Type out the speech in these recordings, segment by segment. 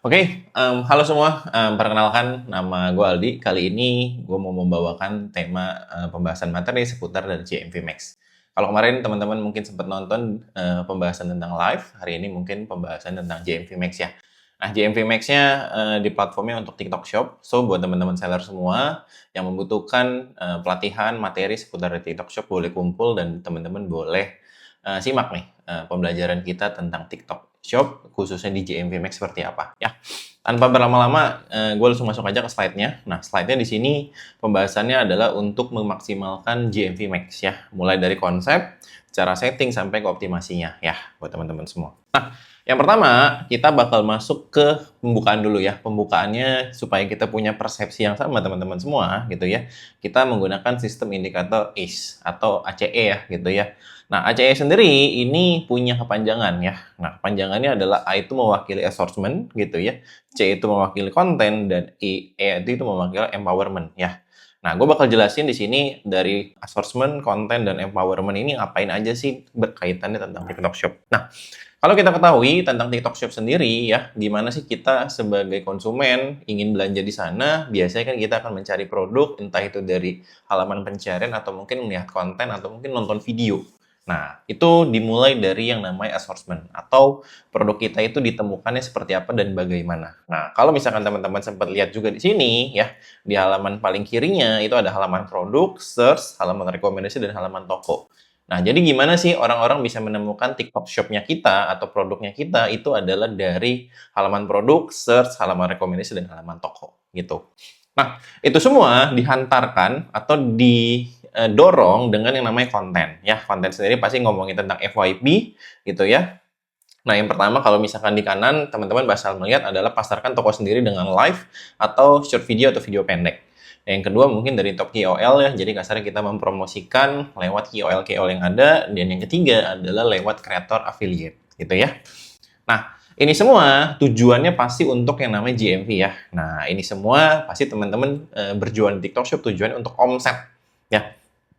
Halo semua. Perkenalkan, nama gue Aldi. Kali ini gue mau membawakan tema pembahasan materi seputar dari JMV Max. Kalau kemarin teman-teman mungkin sempat nonton pembahasan tentang live, hari ini mungkin pembahasan tentang JMV Max ya. Nah, JMV Max-nya di platformnya untuk TikTok Shop. So, buat teman-teman seller semua yang membutuhkan pelatihan materi seputar dari TikTok Shop boleh kumpul dan teman-teman boleh simak nih pembelajaran kita tentang TikTok Shop khususnya di JMV Max seperti apa ya. Tanpa berlama-lama, gue langsung masuk aja ke slide-nya. Nah, slide-nya di sini pembahasannya adalah untuk memaksimalkan JMV Max ya, mulai dari konsep, cara setting sampai ke optimasinya ya buat teman-teman semua. Nah, yang pertama kita bakal masuk ke pembukaan dulu ya. Pembukaannya supaya kita punya persepsi yang sama teman-teman semua gitu ya. Kita menggunakan sistem indikator ACE atau ACE ya gitu ya. Nah, ACE sendiri ini punya kepanjangan ya. Nah, kepanjangannya adalah A itu mewakili assortment gitu ya, C itu mewakili konten, dan E itu mewakili empowerment ya. Nah, gue bakal jelasin di sini dari assortment, konten, dan empowerment ini ngapain aja sih berkaitannya tentang TikTok Shop. Nah, kalau kita ketahui tentang TikTok Shop sendiri ya, gimana sih kita sebagai konsumen ingin belanja di sana, biasanya kan kita akan mencari produk, entah itu dari halaman pencarian atau mungkin melihat konten atau mungkin nonton video. Nah, itu dimulai dari yang namanya assortment atau produk kita itu ditemukannya seperti apa dan bagaimana. Nah, kalau misalkan teman-teman sempat lihat juga di sini ya, di halaman paling kirinya itu ada halaman produk, search, halaman rekomendasi, dan halaman toko. Nah, jadi gimana sih orang-orang bisa menemukan TikTok Shop-nya kita atau produknya kita itu adalah dari halaman produk, search, halaman rekomendasi, dan halaman toko gitu. Nah, itu semua dihantarkan atau didorong dengan yang namanya konten. Ya, konten sendiri pasti ngomongin tentang FYP gitu ya. Nah, yang pertama kalau misalkan di kanan, teman-teman bakal melihat adalah pasarkan toko sendiri dengan live atau short video atau video pendek. Yang kedua mungkin dari top KOL ya, jadi kasarnya kita mempromosikan lewat KOL-KOL yang ada. Dan yang ketiga adalah lewat kreator affiliate gitu ya. Nah, ini semua tujuannya pasti untuk yang namanya GMV ya. Nah, ini semua pasti teman-teman berjualan di TikTok Shop tujuannya untuk omset ya.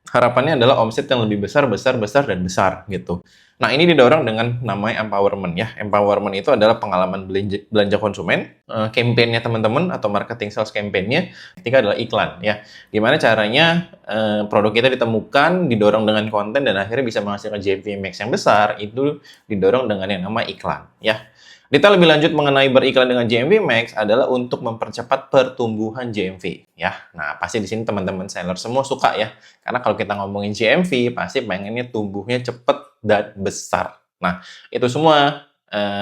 Harapannya adalah omset yang lebih besar, dan besar gitu. Nah, ini didorong dengan namanya empowerment ya. Empowerment itu adalah pengalaman belanja konsumen, campaign-nya teman-teman atau marketing sales campaign-nya. Ketiga adalah iklan ya. Gimana caranya produk kita ditemukan, didorong dengan konten, dan akhirnya bisa menghasilkan GMV Max yang besar, itu didorong dengan yang namanya iklan ya. Detail lebih lanjut mengenai beriklan dengan JMV Max adalah untuk mempercepat pertumbuhan JMV ya. Nah, pasti di sini teman-teman seller semua suka ya. Karena kalau kita ngomongin JMV pasti pengennya tumbuhnya cepat dan besar. Nah, itu semua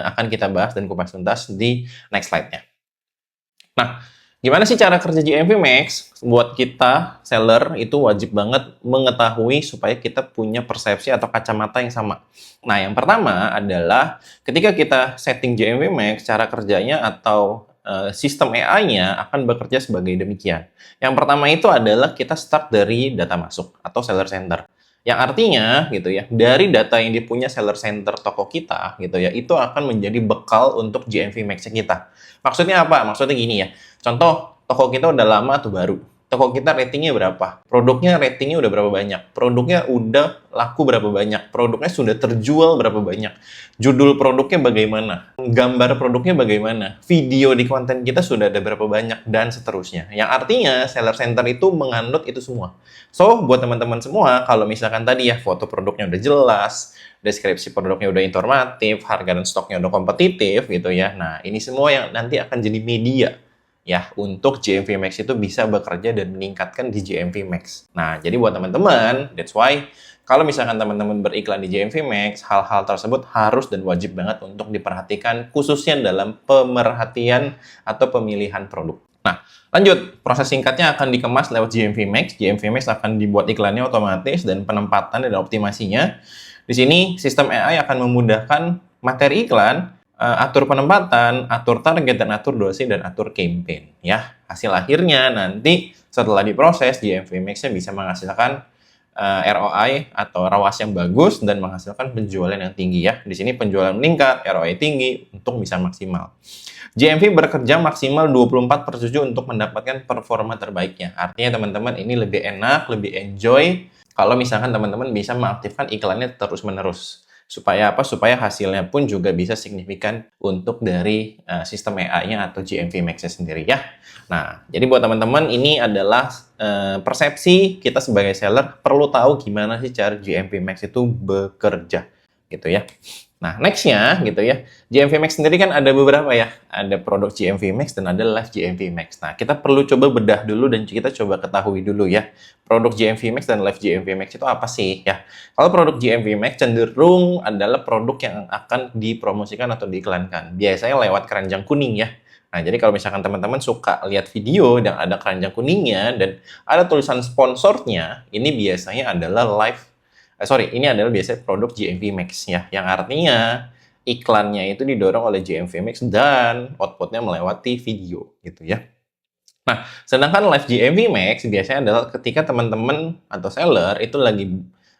akan kita bahas dan kupas tuntas di next slide-nya. Nah, gimana sih cara kerja JMV Max? Buat kita, seller, itu wajib banget mengetahui supaya kita punya persepsi atau kacamata yang sama. Nah, yang pertama adalah ketika kita setting JMV Max, cara kerjanya atau sistem AI-nya akan bekerja sebagai demikian. Yang pertama itu adalah kita start dari data masuk atau seller center. Yang artinya gitu ya, dari data yang dipunya seller center toko kita gitu ya, itu akan menjadi bekal untuk GMV Max-nya kita. Maksudnya apa? Maksudnya gini ya. Contoh, toko kita udah lama atau baru. Toko kita ratingnya berapa? Produknya ratingnya udah berapa banyak? Produknya udah laku berapa banyak? Produknya sudah terjual berapa banyak? Judul produknya bagaimana? Gambar produknya bagaimana? Video di konten kita sudah ada berapa banyak? Dan seterusnya. Yang artinya seller center itu menganut itu semua. So, buat teman-teman semua, kalau misalkan tadi ya foto produknya udah jelas, deskripsi produknya udah informatif, harga dan stoknya udah kompetitif gitu ya. Nah, ini semua yang nanti akan jadi media ya untuk JMV Max itu bisa bekerja dan meningkatkan di JMV Max. Nah, jadi buat teman-teman, that's why kalau misalkan teman-teman beriklan di JMV Max, hal-hal tersebut harus dan wajib banget untuk diperhatikan khususnya dalam pemerhatian atau pemilihan produk. Nah, lanjut, proses singkatnya akan dikemas lewat JMV Max. JMV Max akan dibuat iklannya otomatis dan penempatan dan optimasinya. Di sini sistem AI akan memudahkan materi iklan, atur penempatan, atur target, dan atur durasi, dan atur campaign. Ya, hasil akhirnya nanti setelah diproses, JMV Max-nya bisa menghasilkan ROI atau ROAS yang bagus dan menghasilkan penjualan yang tinggi ya. Di sini penjualan meningkat, ROI tinggi untuk bisa maksimal. JMV bekerja maksimal 24/7 untuk mendapatkan performa terbaiknya. Artinya teman-teman ini lebih enak, lebih enjoy kalau misalkan teman-teman bisa mengaktifkan iklannya terus-menerus. Supaya apa? Supaya hasilnya pun juga bisa signifikan untuk dari sistem AI-nya atau GMV Max-nya sendiri ya. Nah, jadi buat teman-teman ini adalah persepsi kita sebagai seller perlu tahu gimana sih cara GMV Max itu bekerja gitu ya. Nah, next-nya gitu ya, GMV Max sendiri kan ada beberapa ya. Ada produk GMV Max dan ada live GMV Max. Nah, kita perlu coba bedah dulu dan kita coba ketahui dulu ya. Produk GMV Max dan live GMV Max itu apa sih ya? Kalau produk GMV Max cenderung adalah produk yang akan dipromosikan atau diiklankan. Biasanya lewat keranjang kuning ya. Nah, jadi kalau misalkan teman-teman suka lihat video dan ada keranjang kuningnya dan ada tulisan sponsornya, ini biasanya adalah ini adalah biasanya produk GMV Max ya, yang artinya iklannya itu didorong oleh GMV Max dan outputnya melewati video gitu ya. Nah, sedangkan live GMV Max biasanya adalah ketika teman-teman atau seller itu lagi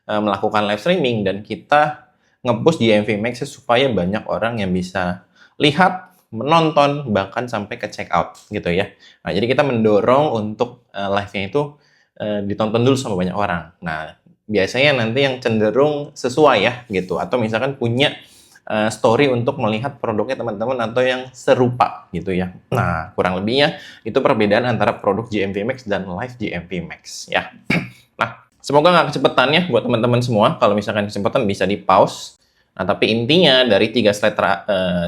melakukan live streaming dan kita nge-push GMV Max supaya banyak orang yang bisa lihat, menonton, bahkan sampai ke check out gitu ya. Nah, jadi kita mendorong untuk live-nya itu ditonton dulu sama banyak orang. Nah, biasanya nanti yang cenderung sesuai ya gitu, atau misalkan punya story untuk melihat produknya teman-teman atau yang serupa gitu ya. Nah, kurang lebihnya itu perbedaan antara produk GMV Max dan live GMV Max ya. Nah, semoga nggak kecepatan ya buat teman-teman semua. Kalau misalkan kesempatan bisa di pause. Nah, tapi intinya dari 3 slide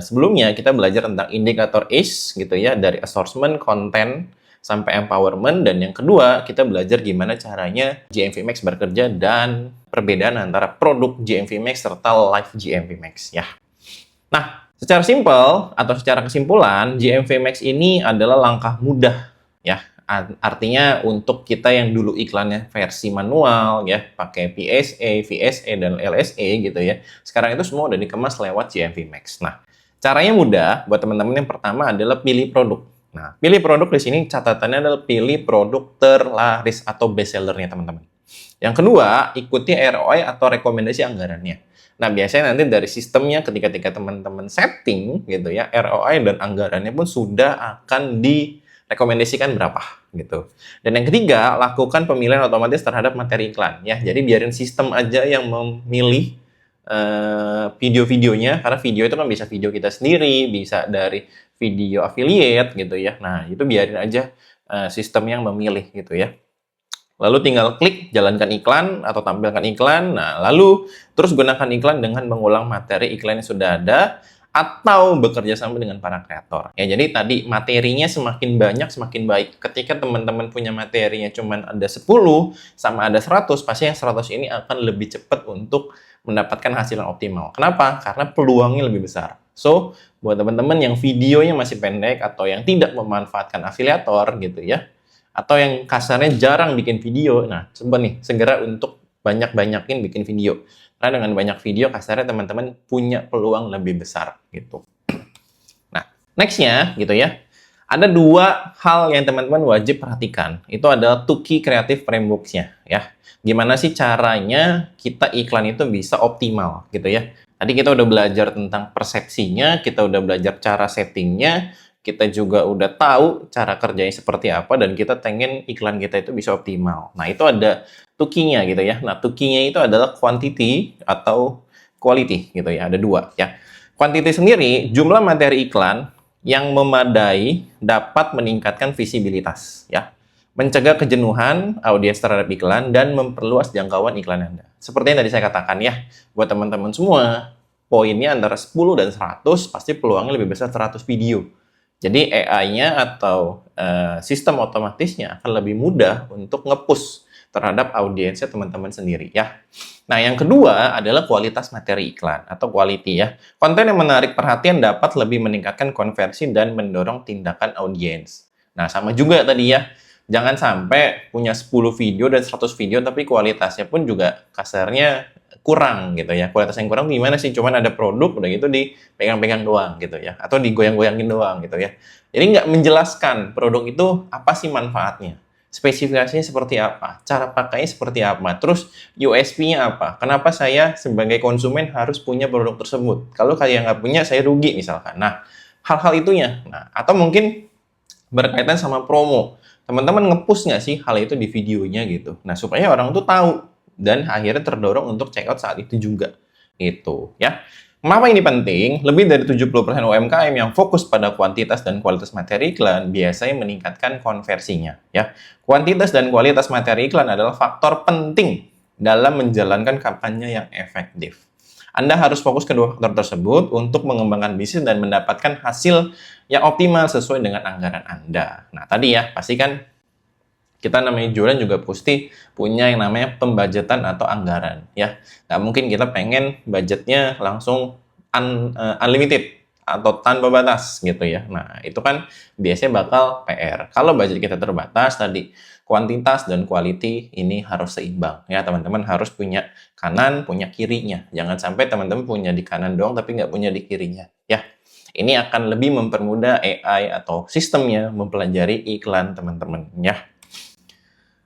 sebelumnya kita belajar tentang indikator ACE gitu ya, dari assortment, content, sampai empowerment, dan yang kedua kita belajar gimana caranya GMV Max bekerja dan perbedaan antara produk GMV Max serta live GMV Max ya. Nah, secara simpel atau secara kesimpulan, GMV Max ini adalah langkah mudah ya. Artinya untuk kita yang dulu iklannya versi manual ya, pakai PSA, VSA, dan LSA gitu ya. Sekarang itu semua udah dikemas lewat GMV Max. Nah, caranya mudah buat teman-teman. Yang pertama adalah pilih produk. Nah, pilih produk di sini catatannya adalah pilih produk terlaris atau best sellernya teman-teman. Yang kedua, ikuti ROI atau rekomendasi anggarannya. Nah, biasanya nanti dari sistemnya ketika teman-teman setting gitu ya, ROI dan anggarannya pun sudah akan direkomendasikan berapa gitu. Dan yang ketiga, lakukan pemilihan otomatis terhadap materi iklan ya. Jadi biarin sistem aja yang memilih video-videonya, karena video itu kan bisa video kita sendiri, bisa dari video affiliate gitu ya. Nah, itu biarin aja sistem yang memilih gitu ya. Lalu tinggal klik jalankan iklan atau tampilkan iklan. Nah, lalu terus gunakan iklan dengan mengulang materi iklan yang sudah ada atau bekerja sama dengan para kreator. Ya, jadi tadi materinya semakin banyak semakin baik. Ketika teman-teman punya materinya cuman ada 10 sama ada 100, pasti yang 100 ini akan lebih cepat untuk mendapatkan hasil yang optimal. Kenapa? Karena peluangnya lebih besar. So, buat teman-teman yang videonya masih pendek atau yang tidak memanfaatkan afiliator gitu ya, atau yang kasarnya jarang bikin video, nah coba nih segera untuk banyak-banyakin bikin video. Karena dengan banyak video kasarnya teman-teman punya peluang lebih besar gitu. Nah, next-nya gitu ya, ada 2 hal yang teman-teman wajib perhatikan. Itu adalah 2 key creative frameworks-nya ya. Gimana sih caranya kita iklan itu bisa optimal gitu ya. Tadi kita udah belajar tentang persepsinya, kita udah belajar cara settingnya, kita juga udah tahu cara kerjanya seperti apa, dan kita pengen iklan kita itu bisa optimal. Nah, itu ada 2 key-nya gitu ya. Nah, 2 key-nya itu adalah quantity atau quality gitu ya. Ada 2 ya. Quantity sendiri, jumlah materi iklan yang memadai dapat meningkatkan visibilitas ya, mencegah kejenuhan audiens terhadap iklan, dan memperluas jangkauan iklan Anda. Seperti yang tadi saya katakan ya, buat teman-teman semua, poinnya antara 10 dan 100, pasti peluangnya lebih besar 100 video. Jadi AI-nya atau sistem otomatisnya akan lebih mudah untuk nge-push terhadap audiensnya teman-teman sendiri ya. Nah, yang kedua adalah kualitas materi iklan atau quality ya. Konten yang menarik perhatian dapat lebih meningkatkan konversi dan mendorong tindakan audiens. Nah, sama juga tadi ya. Jangan sampai punya 10 video dan 100 video tapi kualitasnya pun juga kasarnya kurang gitu ya. Kualitas yang kurang gimana sih? Cuman ada produk udah gitu dipegang-pegang doang gitu ya. Atau digoyang-goyangin doang gitu ya. Jadi nggak menjelaskan produk itu apa sih manfaatnya. Spesifikasinya seperti apa, cara pakainya seperti apa, terus USP-nya apa. Kenapa saya sebagai konsumen harus punya produk tersebut? Kalau kalian nggak punya, saya rugi misalkan. Nah, hal-hal itunya. Nah, atau mungkin berkaitan sama promo. Teman-teman nge-push nggak sih hal itu di videonya gitu. Nah, supaya orang tuh tahu dan akhirnya terdorong untuk check out saat itu juga. Itu ya. Kenapa ini penting? Lebih dari 70% UMKM yang fokus pada kuantitas dan kualitas materi iklan biasanya meningkatkan konversinya ya. Kuantitas dan kualitas materi iklan adalah faktor penting dalam menjalankan kampanye yang efektif. Anda harus fokus kedua faktor tersebut untuk mengembangkan bisnis dan mendapatkan hasil yang optimal sesuai dengan anggaran Anda. Nah, tadi ya, pastikan kita namanya jualan juga pasti punya yang namanya pembajetan atau anggaran ya. Nggak mungkin kita pengen budgetnya langsung unlimited atau tanpa batas gitu ya. Nah, itu kan biasanya bakal PR. Kalau budget kita terbatas tadi, kuantitas dan quality ini harus seimbang ya. Teman-teman harus punya kanan, punya kirinya. Jangan sampai teman-teman punya di kanan doang tapi nggak punya di kirinya ya. Ini akan lebih mempermudah AI atau sistemnya mempelajari iklan teman-teman ya.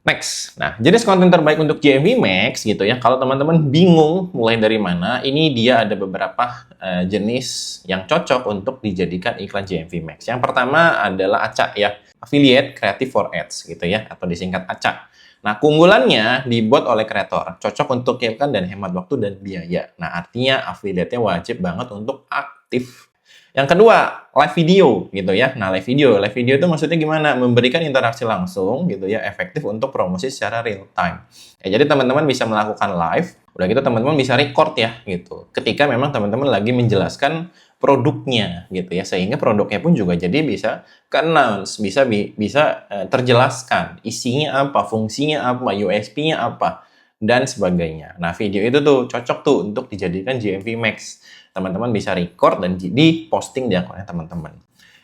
Next, nah jenis konten terbaik untuk GMV Max gitu ya. Kalau teman-teman bingung mulai dari mana, ini dia ada beberapa jenis yang cocok untuk dijadikan iklan GMV Max. Yang pertama adalah ACA ya, Affiliate Creative for Ads gitu ya, atau disingkat ACA. Nah keunggulannya dibuat oleh kreator, cocok untuk iklan dan hemat waktu dan biaya. Nah artinya affiliate-nya wajib banget untuk aktif. Yang kedua, live video gitu ya. Nah, live video itu maksudnya gimana? Memberikan interaksi langsung gitu ya, efektif untuk promosi secara real time. Ya, jadi teman-teman bisa melakukan live, udah gitu teman-teman bisa record ya gitu. Ketika memang teman-teman lagi menjelaskan produknya gitu ya, sehingga produknya pun juga jadi bisa ke-announce, bisa terjelaskan isinya apa, fungsinya apa, USP-nya apa dan sebagainya. Nah, video itu tuh cocok tuh untuk dijadikan GMV Max. Teman-teman bisa record dan di-posting di akunnya teman-teman.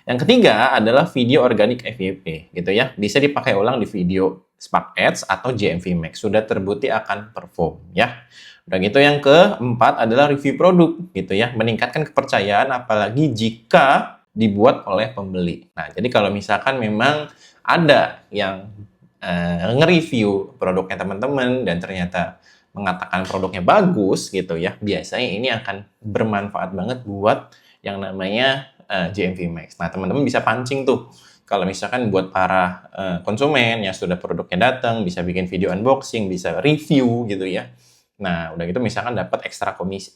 Yang ketiga adalah video organik FYP gitu ya. Bisa dipakai ulang di video Spark Ads atau GMV Max. Sudah terbukti akan perform ya. Udah gitu yang keempat adalah review produk gitu ya. Meningkatkan kepercayaan apalagi jika dibuat oleh pembeli. Nah, jadi kalau misalkan memang ada yang nge-review produknya teman-teman dan ternyata mengatakan produknya bagus gitu ya, biasanya ini akan bermanfaat banget buat yang namanya GMV Max. Nah, teman-teman bisa pancing tuh. Kalau misalkan buat para konsumen yang sudah produknya datang, bisa bikin video unboxing, bisa review gitu ya. Nah, udah gitu misalkan dapat ekstra bonus,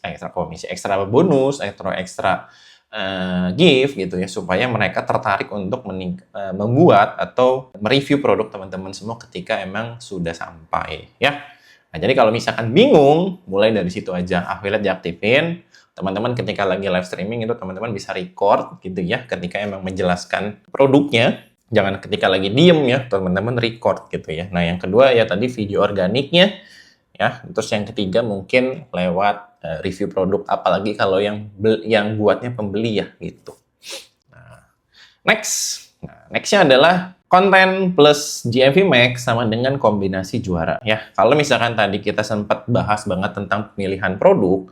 ekstra gift gitu ya, supaya mereka tertarik untuk membuat atau mereview produk teman-teman semua ketika emang sudah sampai ya. Nah, jadi kalau misalkan bingung, mulai dari situ aja. Affiliate diaktifin. Teman-teman ketika lagi live streaming itu teman-teman bisa record gitu ya. Ketika emang menjelaskan produknya. Jangan ketika lagi diem ya, teman-teman record gitu ya. Nah, yang kedua ya tadi video organiknya. Ya, terus yang ketiga mungkin lewat review produk. Apalagi kalau yang buatnya pembeli ya gitu. Nah, nextnya adalah konten plus GMV Max sama dengan kombinasi juara ya. Kalau misalkan tadi kita sempat bahas banget tentang pemilihan produk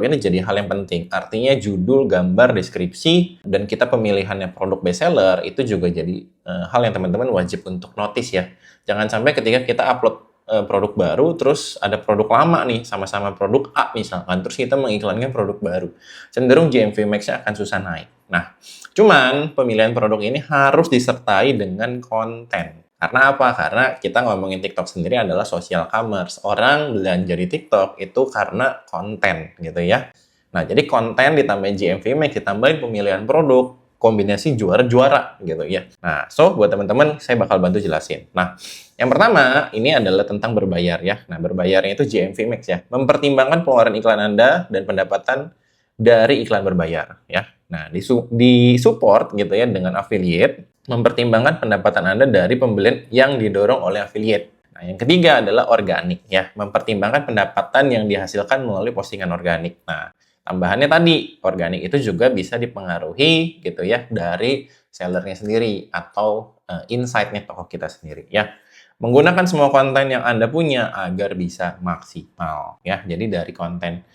ini jadi hal yang penting. Artinya judul, gambar, deskripsi, dan kita pemilihannya produk bestseller itu juga jadi hal yang teman-teman wajib untuk notice ya. Jangan sampai ketika kita upload produk baru, terus ada produk lama nih, sama-sama produk A misalkan, terus kita mengiklankan produk baru. Cenderung GMV Max-nya akan susah naik. Nah, cuman pemilihan produk ini harus disertai dengan konten. Karena apa? Karena kita ngomongin TikTok sendiri adalah social commerce. Orang belanja di TikTok itu karena konten gitu ya. Nah, jadi konten ditambahin GMV Max, ditambahin pemilihan produk, kombinasi juara-juara gitu ya. Nah, so buat teman-teman saya bakal bantu jelasin. Nah, yang pertama ini adalah tentang berbayar ya. Nah, berbayarnya itu GMV Max ya. Mempertimbangkan pengeluaran iklan Anda dan pendapatan dari iklan berbayar ya. Nah, di support gitu ya dengan affiliate, mempertimbangkan pendapatan Anda dari pembelian yang didorong oleh affiliate. Nah, yang ketiga adalah organik ya, mempertimbangkan pendapatan yang dihasilkan melalui postingan organik. Nah, tambahannya tadi, organik itu juga bisa dipengaruhi gitu ya dari sellernya sendiri atau insight-nya toko kita sendiri ya. Menggunakan semua konten yang Anda punya agar bisa maksimal ya. Jadi dari konten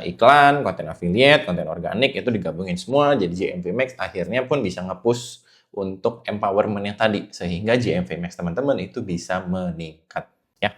iklan, konten affiliate, konten organik itu digabungin semua jadi GMV Max, akhirnya pun bisa nge-push untuk empowerment yang tadi sehingga GMV Max teman-teman itu bisa meningkat ya.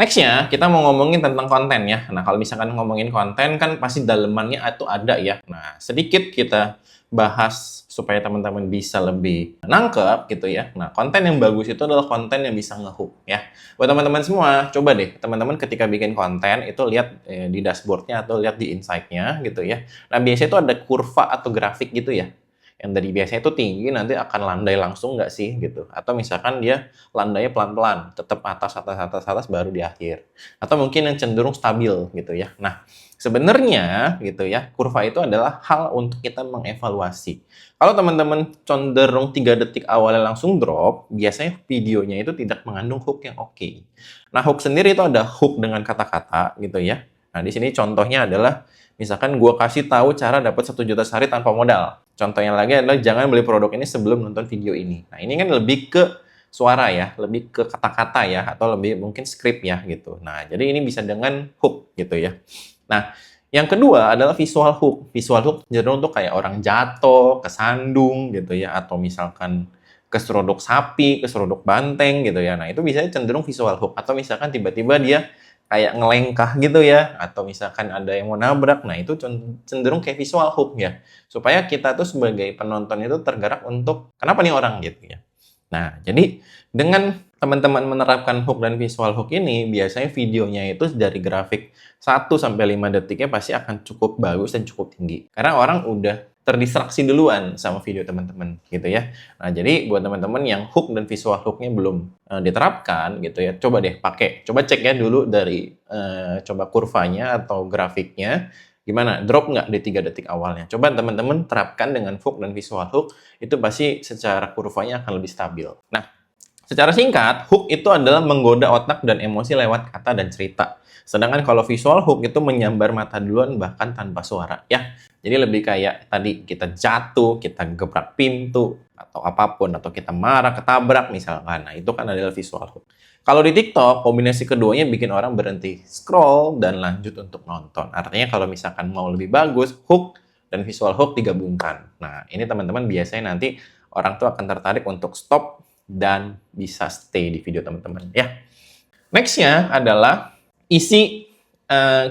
Nextnya, kita mau ngomongin tentang konten ya. Nah, kalau misalkan ngomongin konten kan pasti dalemannya itu ada ya. Nah, sedikit kita bahas supaya teman-teman bisa lebih nangkep gitu ya. Nah, konten yang bagus itu adalah konten yang bisa ngehook ya. Buat teman-teman semua, coba deh teman-teman ketika bikin konten itu lihat di dashboardnya atau lihat di insight-nya gitu ya. Nah, biasanya itu ada kurva atau grafik gitu ya. Yang dari biasanya itu tinggi nanti akan landai langsung nggak sih gitu. Atau misalkan dia landainya pelan-pelan, tetap atas, atas, atas, atas, baru di akhir. Atau mungkin yang cenderung stabil gitu ya. Nah, sebenarnya gitu ya, kurva itu adalah hal untuk kita mengevaluasi. Kalau teman-teman cenderung 3 detik awalnya langsung drop, biasanya videonya itu tidak mengandung hook yang oke. Nah, hook sendiri itu ada hook dengan kata-kata gitu ya. Nah, di sini contohnya adalah misalkan gue kasih tahu cara dapat 1 juta sehari tanpa modal. Contohnya lagi adalah jangan beli produk ini sebelum nonton video ini. Nah, ini kan lebih ke suara ya, lebih ke kata-kata ya, atau lebih mungkin skrip ya gitu. Nah, jadi ini bisa dengan hook gitu ya. Nah, yang kedua adalah visual hook. Visual hook cenderung untuk kayak orang jatuh, kesandung gitu ya, atau misalkan keseruduk sapi, keseruduk banteng gitu ya. Nah, itu biasanya cenderung visual hook. Atau misalkan tiba-tiba dia kayak ngelengkah gitu ya, atau misalkan ada yang mau nabrak, nah itu cenderung kayak visual hook ya, supaya kita tuh sebagai penonton itu tergerak untuk kenapa nih orang gitu ya. Nah, jadi dengan teman-teman menerapkan hook dan visual hook ini, biasanya videonya itu dari grafik 1-5 detiknya pasti akan cukup bagus dan cukup tinggi. Karena orang udah terdistraksi duluan sama video teman-teman gitu ya. Nah, jadi buat teman-teman yang hook dan visual hooknya belum diterapkan gitu ya, coba deh pakai. Coba cek ya dulu dari coba kurvanya atau grafiknya. Gimana? Drop nggak di 3 detik awalnya? Coba teman-teman terapkan dengan hook dan visual hook, itu pasti secara kurvanya akan lebih stabil. Nah, secara singkat, hook itu adalah menggoda otak dan emosi lewat kata dan cerita. Sedangkan kalau visual hook itu menyambar mata duluan bahkan tanpa suara ya. Jadi lebih kayak tadi kita jatuh, kita gebrak pintu, atau apapun, atau kita marah, ketabrak misalkan. Nah, itu kan adalah visual hook. Kalau di TikTok, kombinasi keduanya bikin orang berhenti scroll dan lanjut untuk nonton. Artinya kalau misalkan mau lebih bagus, hook dan visual hook digabungkan. Nah, ini teman-teman biasanya nanti orang tuh akan tertarik untuk stop dan bisa stay di video teman-teman ya. Nextnya adalah isi.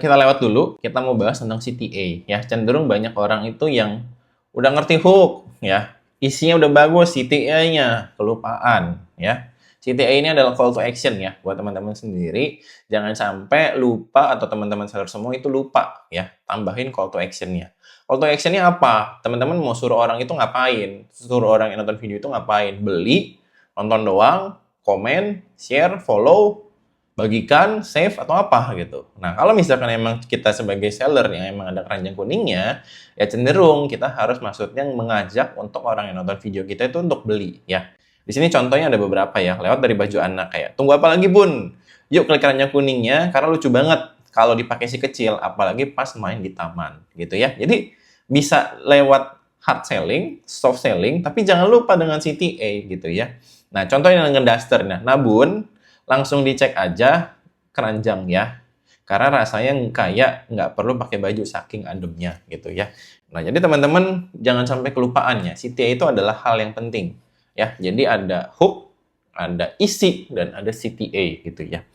Kita lewat dulu, kita mau bahas tentang CTA ya. Cenderung banyak orang itu yang udah ngerti hook ya, isinya udah bagus, CTA-nya kelupaan ya. CTA ini adalah call to action ya buat teman-teman sendiri. Jangan sampai lupa atau teman-teman seller semua itu lupa ya. Tambahin call to action-nya. Call to action-nya apa? Teman-teman mau suruh orang itu ngapain? Suruh orang yang nonton video itu ngapain? Beli, nonton doang, komen, share, follow, bagikan, save, atau apa gitu. Nah, kalau misalkan emang kita sebagai seller yang emang ada keranjang kuningnya, ya cenderung kita harus maksudnya mengajak untuk orang yang nonton video kita itu untuk beli ya. Di sini contohnya ada beberapa ya, lewat dari baju anak kayak, tunggu apa lagi bun? Yuk klik keranjang kuningnya, karena lucu banget kalau dipakai si kecil, apalagi pas main di taman gitu ya. Jadi bisa lewat hard selling, soft selling, tapi jangan lupa dengan CTA gitu ya. Nah, contohnya dengan daster. Nah, bun, langsung dicek aja keranjang ya. Karena rasanya kayak nggak perlu pakai baju saking ademnya gitu ya. Nah, jadi teman-teman jangan sampai kelupaan ya. CTA itu adalah hal yang penting ya. Jadi ada hook, ada isi, dan ada CTA gitu ya.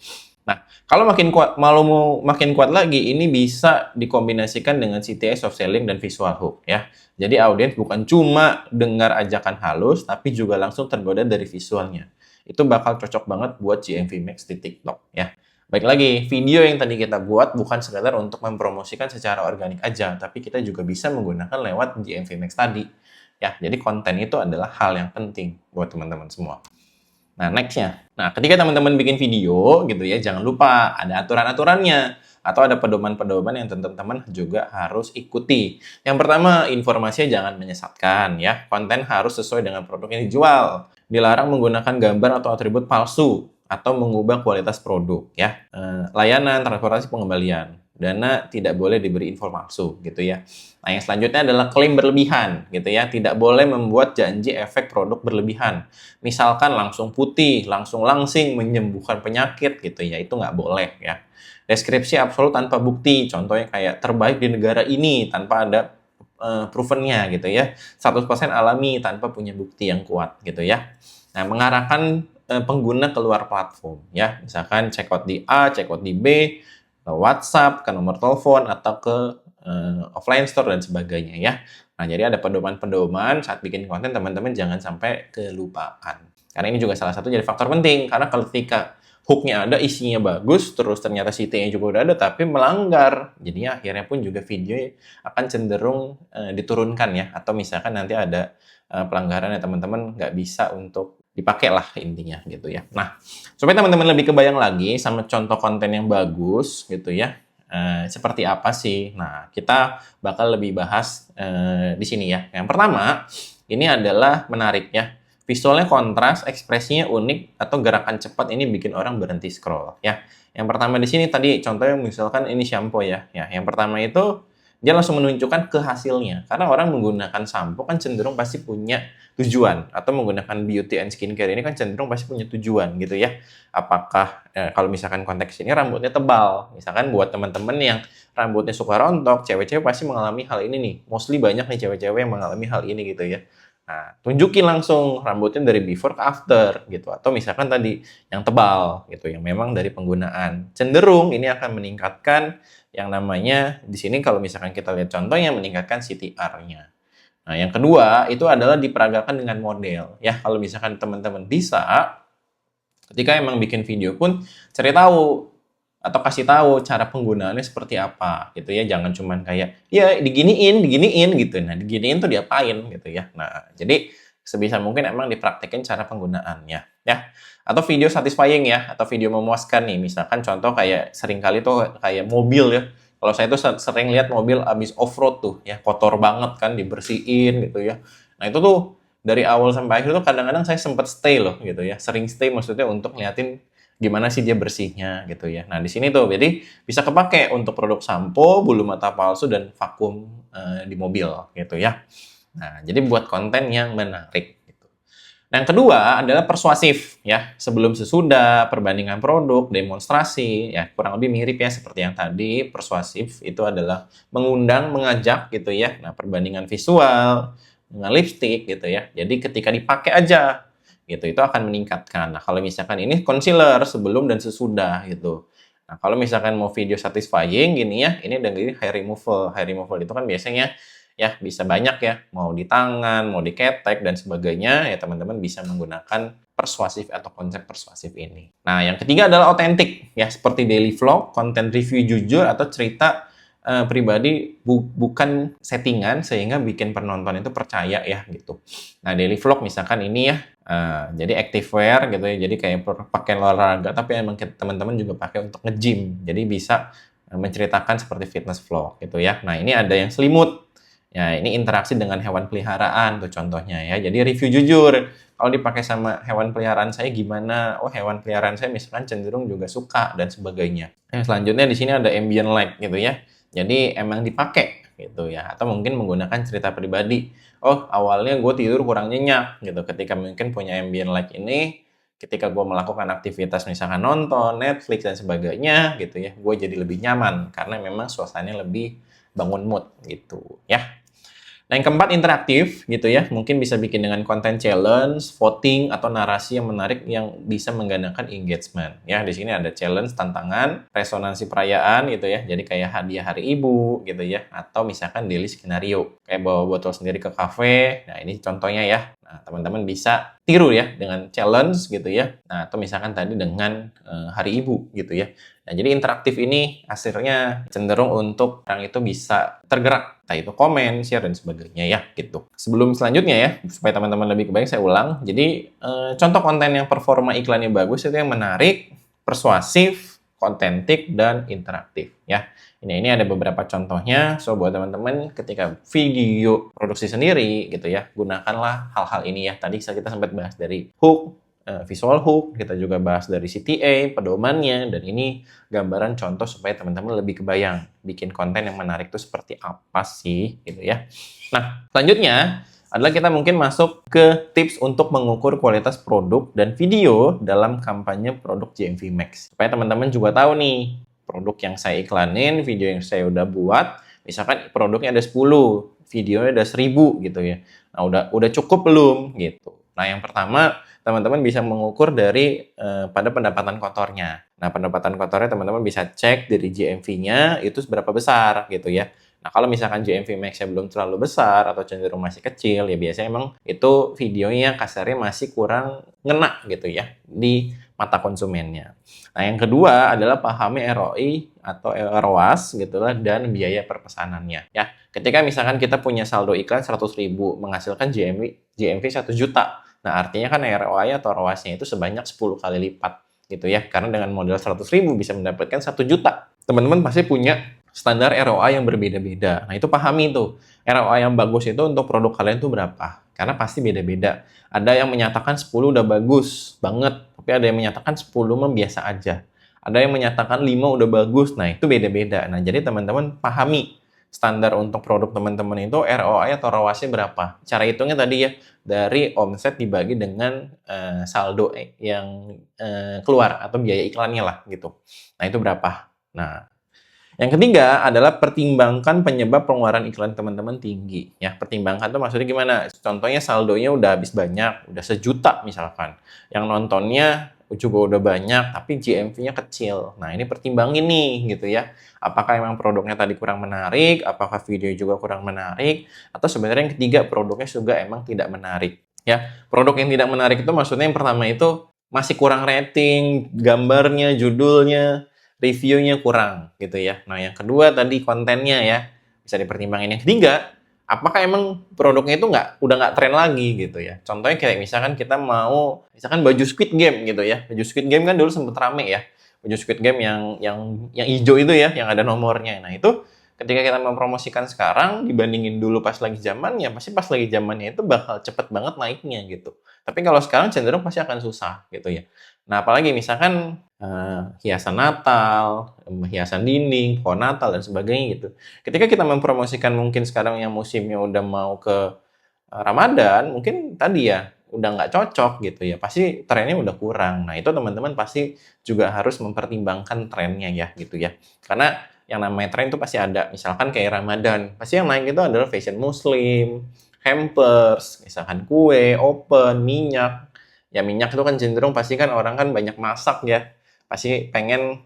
Nah, kalau makin kuat, mau makin kuat lagi, ini bisa dikombinasikan dengan CTA, soft selling, dan visual hook ya. Jadi audiens bukan cuma dengar ajakan halus, tapi juga langsung tergoda dari visualnya. Itu bakal cocok banget buat GMV Max di TikTok ya. Baik lagi, video yang tadi kita buat bukan sekedar untuk mempromosikan secara organik aja, tapi kita juga bisa menggunakan lewat GMV Max tadi. Ya, jadi konten itu adalah hal yang penting buat teman-teman semua. Nah, next-nya. Nah, ketika teman-teman bikin video gitu ya, jangan lupa ada aturan-aturannya atau ada pedoman-pedoman yang teman-teman juga harus ikuti. Yang pertama, informasinya jangan menyesatkan ya. Konten harus sesuai dengan produk yang dijual. Dilarang menggunakan gambar atau atribut palsu atau mengubah kualitas produk ya. Layanan, transportasi, pengembalian. Dana tidak boleh diberi info palsu gitu ya. Nah, yang selanjutnya adalah klaim berlebihan gitu ya. Tidak boleh membuat janji efek produk berlebihan. Misalkan langsung putih, langsung langsing, menyembuhkan penyakit gitu ya. Itu nggak boleh ya. Deskripsi absolut tanpa bukti. Contohnya kayak terbaik di negara ini tanpa ada provennya gitu ya. 100% alami tanpa punya bukti yang kuat gitu ya. Nah, mengarahkan pengguna keluar platform ya. Misalkan checkout di A, checkout di B, ke WhatsApp, ke nomor telepon atau ke offline store dan sebagainya ya. Nah, jadi ada pedoman-pedoman saat bikin konten teman-teman jangan sampai kelupaan. Karena ini juga salah satu jadi faktor penting karena kalau ketika hook-nya ada, isinya bagus, terus ternyata CTA-nya juga udah ada, tapi melanggar. Jadinya akhirnya pun juga video akan cenderung diturunkan ya. Atau misalkan nanti ada pelanggaran ya teman-teman nggak bisa untuk dipakai lah intinya gitu ya. Nah, supaya teman-teman lebih kebayang lagi sama contoh konten yang bagus gitu ya, seperti apa sih? Nah, kita bakal lebih bahas di sini ya. Yang pertama, ini adalah menarik ya. Visualnya kontras, ekspresinya unik, atau gerakan cepat ini bikin orang berhenti scroll ya. Yang pertama di sini tadi contohnya misalkan ini shampoo ya. Ya, yang pertama itu dia langsung menunjukkan ke hasilnya. Karena orang menggunakan sampo kan cenderung pasti punya tujuan atau menggunakan beauty and skincare ini kan cenderung pasti punya tujuan gitu ya. Apakah kalau misalkan konteks ini rambutnya tebal, misalkan buat teman-teman yang rambutnya suka rontok, cewek-cewek pasti mengalami hal ini nih. Mostly banyak nih cewek-cewek yang mengalami hal ini gitu ya. Nah, tunjukin langsung rambutnya dari before ke after gitu. Atau misalkan tadi yang tebal gitu, yang memang dari penggunaan. Cenderung ini akan meningkatkan yang namanya di sini kalau misalkan kita lihat contohnya meningkatkan CTR-nya. Nah, yang kedua itu adalah diperagakan dengan model. Ya, kalau misalkan teman-teman bisa ketika emang bikin video pun cari tahu atau kasih tahu cara penggunaannya seperti apa gitu ya, jangan cuman kayak ya diginiin gitu. Nah, diginiin tuh diapain gitu ya. Nah, jadi sebisa mungkin emang dipraktekin cara penggunaannya ya. Atau video satisfying ya, atau video memuaskan nih, misalkan contoh kayak seringkali tuh kayak mobil ya. Kalau saya tuh sering lihat mobil abis off-road tuh ya, kotor banget kan, dibersihin gitu ya. Nah, itu tuh dari awal sampai akhir tuh kadang-kadang saya sempat stay loh gitu ya, sering stay maksudnya untuk ngeliatin gimana sih dia bersihnya gitu ya. Nah, di sini tuh jadi bisa kepake untuk produk sampo, bulu mata palsu dan vakum di mobil gitu ya. Nah, jadi buat konten yang menarik gitu. Nah, yang kedua adalah persuasif ya. Sebelum sesudah, perbandingan produk, demonstrasi ya, kurang lebih mirip ya seperti yang tadi. Persuasif itu adalah mengundang, mengajak gitu ya. Nah, perbandingan visual dengan lipstick gitu ya. Jadi ketika dipakai aja gitu itu akan meningkatkan. Nah, kalau misalkan ini concealer sebelum dan sesudah gitu. Nah, kalau misalkan mau video satisfying gini ya, ini udah gini hair removal. Hair removal itu kan biasanya ya bisa banyak ya, mau di tangan, mau di ketek dan sebagainya, ya teman-teman bisa menggunakan persuasif atau konsep persuasif ini. Nah, yang ketiga adalah otentik ya, seperti daily vlog, konten review jujur atau cerita pribadi bukan settingan sehingga bikin penonton itu percaya ya gitu. Nah, daily vlog misalkan ini ya, jadi activewear gitu ya, jadi kayak pakaian olahraga tapi emang teman-teman juga pakai untuk nge-gym. Jadi bisa menceritakan seperti fitness vlog gitu ya. Nah, ini ada yang selimut. Ya, ini interaksi dengan hewan peliharaan tuh contohnya ya. Jadi review jujur. Kalau dipakai sama hewan peliharaan saya gimana? Oh, hewan peliharaan saya misalkan cenderung juga suka dan sebagainya. Yang selanjutnya di sini ada ambient light gitu ya. Jadi emang dipakai gitu ya. Atau mungkin menggunakan cerita pribadi. Oh, awalnya gue tidur kurang nyenyak gitu. Ketika mungkin punya ambient light ini, ketika gue melakukan aktivitas misalkan nonton, Netflix dan sebagainya gitu ya, gue jadi lebih nyaman karena memang suasananya lebih bangun mood gitu ya. Nah, yang keempat interaktif gitu ya. Mungkin bisa bikin dengan konten challenge, voting atau narasi yang menarik yang bisa menggandakan engagement. Ya, di sini ada challenge, tantangan, resonansi perayaan gitu ya. Jadi kayak hadiah hari ibu gitu ya, atau misalkan daily skenario. Kayak bawa botol sendiri ke kafe. Nah, ini contohnya ya. Nah, teman-teman bisa tiru ya dengan challenge gitu ya. Nah, atau misalkan tadi dengan hari ibu gitu ya. Nah, jadi interaktif ini hasilnya cenderung untuk orang itu bisa tergerak, entah itu komen, share, dan sebagainya ya, gitu. Sebelum selanjutnya ya, supaya teman-teman lebih kebayang, saya ulang. Jadi, contoh konten yang performa iklannya bagus itu yang menarik, persuasif, kontentik, dan interaktif ya. Ini ada beberapa contohnya, so buat teman-teman ketika video produksi sendiri gitu ya, gunakanlah hal-hal ini ya. Tadi kita sempat bahas dari hook, visual hook, kita juga bahas dari CTA, pedomannya, dan ini gambaran contoh supaya teman-teman lebih kebayang bikin konten yang menarik itu seperti apa sih gitu ya. Nah, selanjutnya adalah kita mungkin masuk ke tips untuk mengukur kualitas produk dan video dalam kampanye produk GMV Max. Supaya teman-teman juga tahu nih, produk yang saya iklanin, video yang saya udah buat, misalkan produknya ada 10, videonya ada 1000 gitu ya. Nah, udah cukup belum gitu. Nah, yang pertama, teman-teman bisa mengukur dari pada pendapatan kotornya. Nah, pendapatan kotornya teman-teman bisa cek dari GMV-nya itu seberapa besar gitu ya. Nah, kalau misalkan GMV Max-nya belum terlalu besar atau cenderung masih kecil, ya biasanya emang itu videonya kasarnya masih kurang ngena gitu ya di mata konsumennya. Nah, yang kedua adalah pahami ROI atau ROAS gitulah dan biaya perpesanannya ya. Ketika misalkan kita punya saldo iklan 100.000 menghasilkan GMV 1 juta. Nah, artinya kan ROI atau ROAS-nya itu sebanyak 10 kali lipat gitu ya. Karena dengan modal 100.000 bisa mendapatkan 1 juta. Teman-teman pasti punya standar ROI yang berbeda-beda. Nah, itu pahami tuh. ROI yang bagus itu untuk produk kalian tuh berapa? Karena pasti beda-beda. Ada yang menyatakan 10 udah bagus banget, tapi ada yang menyatakan 10 mah biasa aja. Ada yang menyatakan 5 udah bagus. Nah, itu beda-beda. Nah, jadi teman-teman pahami standar untuk produk teman-teman itu ROI atau ROAS-nya berapa. Cara hitungnya tadi ya, dari omset dibagi dengan saldo yang keluar atau biaya iklannya lah gitu. Nah, itu berapa. Nah, yang ketiga adalah pertimbangkan penyebab pengeluaran iklan teman-teman tinggi. Ya, pertimbangkan tuh maksudnya gimana? Contohnya saldonya udah habis banyak, udah 1 juta misalkan. Yang nontonnya juga udah banyak, tapi GMV-nya kecil. Nah, ini pertimbangin nih gitu ya. Apakah emang produknya tadi kurang menarik? Apakah video juga kurang menarik? Atau sebenarnya yang ketiga, produknya juga emang tidak menarik. Ya, produk yang tidak menarik itu maksudnya yang pertama itu masih kurang rating, gambarnya, judulnya, reviewnya kurang gitu ya. Nah, yang kedua tadi kontennya ya, bisa dipertimbangin. Yang ketiga, apakah emang produknya itu udah nggak tren lagi gitu ya. Contohnya kayak misalkan kita mau, misalkan baju Squid Game gitu ya. Baju Squid Game kan dulu sempet rame ya. Baju Squid Game yang hijau itu ya, yang ada nomornya. Nah, itu ketika kita mempromosikan sekarang dibandingin dulu pas lagi zamannya, pasti pas lagi zamannya itu bakal cepet banget naiknya gitu. Tapi kalau sekarang cenderung pasti akan susah gitu ya. Nah, apalagi misalkan hiasan Natal, hiasan dinding, pohon Natal dan sebagainya gitu. Ketika kita mempromosikan mungkin sekarang yang musimnya udah mau ke Ramadan, mungkin tadi ya udah nggak cocok gitu ya. Pasti trennya udah kurang. Nah, itu teman-teman pasti juga harus mempertimbangkan trennya ya gitu ya. Karena yang namanya tren itu pasti ada. Misalkan kayak Ramadan, pasti yang naik itu adalah fashion muslim, hampers, misalkan kue, open, minyak. Ya minyak itu kan cenderung pasti kan orang kan banyak masak ya. Pasti pengen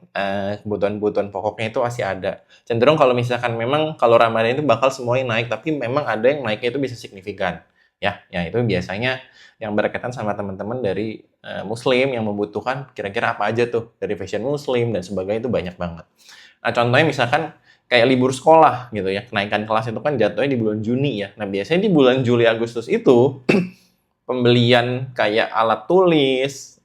kebutuhan-kebutuhan pokoknya itu pasti ada. Cenderung kalau misalkan memang kalau Ramadan itu bakal semuanya naik, tapi memang ada yang naiknya itu bisa signifikan. Ya itu biasanya yang berkaitan sama teman-teman dari muslim yang membutuhkan kira-kira apa aja tuh dari fashion muslim dan sebagainya itu banyak banget. Nah, contohnya misalkan kayak libur sekolah gitu ya, kenaikan kelas itu kan jatuhnya di bulan Juni ya. Nah, biasanya di bulan Juli Agustus itu pembelian kayak alat tulis,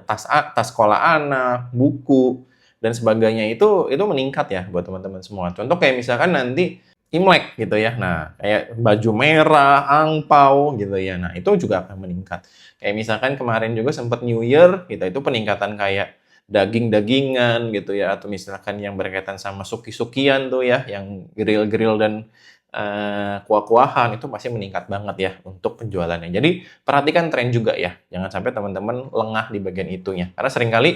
tas sekolah anak, buku dan sebagainya itu meningkat ya buat teman-teman semua. Contoh kayak misalkan nanti Imlek gitu ya. Nah, kayak baju merah, angpau gitu ya. Nah, itu juga akan meningkat. Kayak misalkan kemarin juga sempat New Year gitu, itu peningkatan kayak daging-dagingan gitu ya, atau misalkan yang berkaitan sama suki-sukian tuh ya, yang grill-grill dan kuah-kuahan itu pasti meningkat banget ya untuk penjualannya. Jadi perhatikan tren juga ya, jangan sampai teman-teman lengah di bagian itunya. Karena seringkali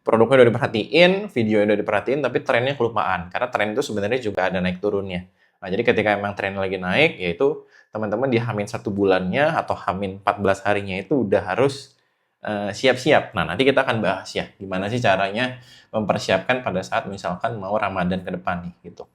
produknya udah diperhatiin, video udah diperhatiin, tapi trennya kelupaan. Karena tren itu sebenarnya juga ada naik turunnya. Nah, jadi ketika emang tren lagi naik, yaitu teman-teman di Hamin 1 bulannya atau Hamin 14 harinya itu udah harus siap-siap. Nah, nanti kita akan bahas ya, gimana sih caranya mempersiapkan pada saat misalkan mau Ramadan ke depan nih, gitu.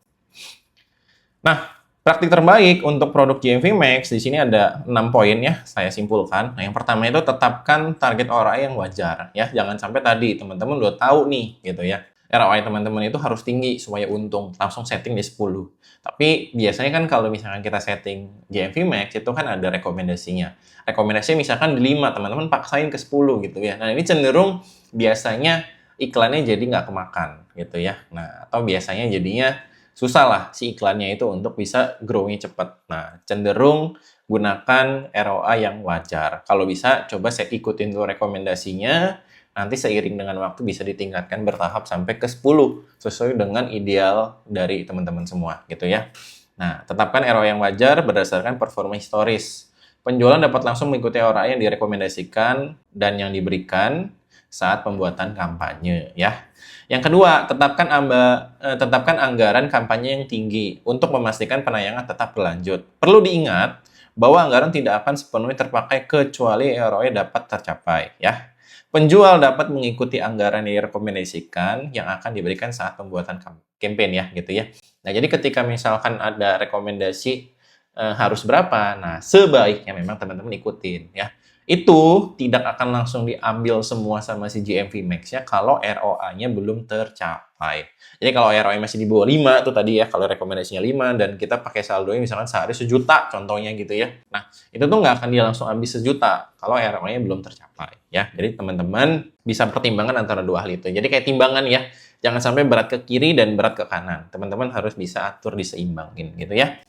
Nah, praktik terbaik untuk produk GMV Max di sini ada 6 poin ya, saya simpulkan. Nah, yang pertama itu tetapkan target ROI yang wajar ya. Jangan sampai tadi teman-teman udah tahu nih gitu ya. ROI teman-teman itu harus tinggi supaya untung. Langsung setting di 10. Tapi biasanya kan kalau misalkan kita setting GMV Max itu kan ada rekomendasinya. Rekomendasinya misalkan di 5, teman-teman paksain ke 10 gitu ya. Nah, ini cenderung biasanya iklannya jadi nggak kemakan gitu ya. Nah, atau biasanya jadinya susah lah si iklannya itu untuk bisa grow-nya cepat. Nah, cenderung gunakan ROI yang wajar. Kalau bisa, coba saya ikutin dulu rekomendasinya, nanti seiring dengan waktu bisa ditingkatkan bertahap sampai ke 10, sesuai dengan ideal dari teman-teman semua, gitu ya. Nah, tetapkan ROI yang wajar berdasarkan performa historis. Penjualan dapat langsung mengikuti ROI yang direkomendasikan dan yang diberikan saat pembuatan kampanye, ya. Yang kedua, tetapkan anggaran kampanye yang tinggi untuk memastikan penayangan tetap berlanjut. Perlu diingat bahwa anggaran tidak akan sepenuhnya terpakai kecuali ROI dapat tercapai, ya. Penjual dapat mengikuti anggaran yang direkomendasikan yang akan diberikan saat pembuatan campaign ya, gitu ya. Nah, jadi ketika misalkan ada rekomendasi harus berapa, nah sebaiknya memang teman-teman ikutin ya. Itu tidak akan langsung diambil semua sama si GMV Max-nya kalau ROA-nya belum tercapai. Jadi kalau ROI masih di bawah 5 tuh tadi ya, kalau rekomendasinya 5 dan kita pakai saldonya misalkan sehari 1 juta contohnya gitu ya. Nah, itu tuh nggak akan dia langsung habis 1 juta kalau ROI-nya belum tercapai ya. Jadi teman-teman bisa pertimbangan antara dua hal itu. Jadi kayak timbangan ya, jangan sampai berat ke kiri dan berat ke kanan. Teman-teman harus bisa atur diseimbangin gitu ya.